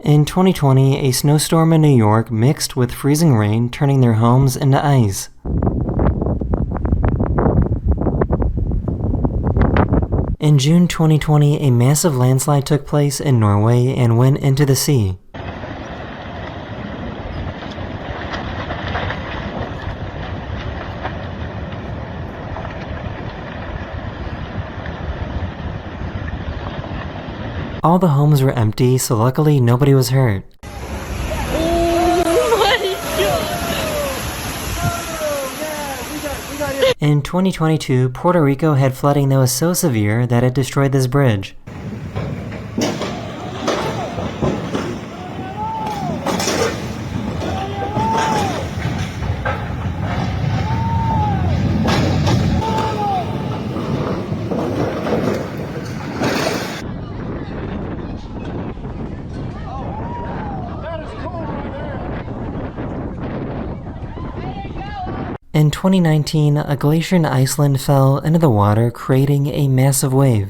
In 2020, a snowstorm in New York mixed with freezing rain, turning their homes into ice. In June 2020, a massive landslide took place in Norway and went into the sea. All the homes were empty, so luckily nobody was hurt. In 2022, Puerto Rico had flooding that was so severe that it destroyed this bridge. In 2019, a glacier in Iceland fell into the water, creating a massive wave.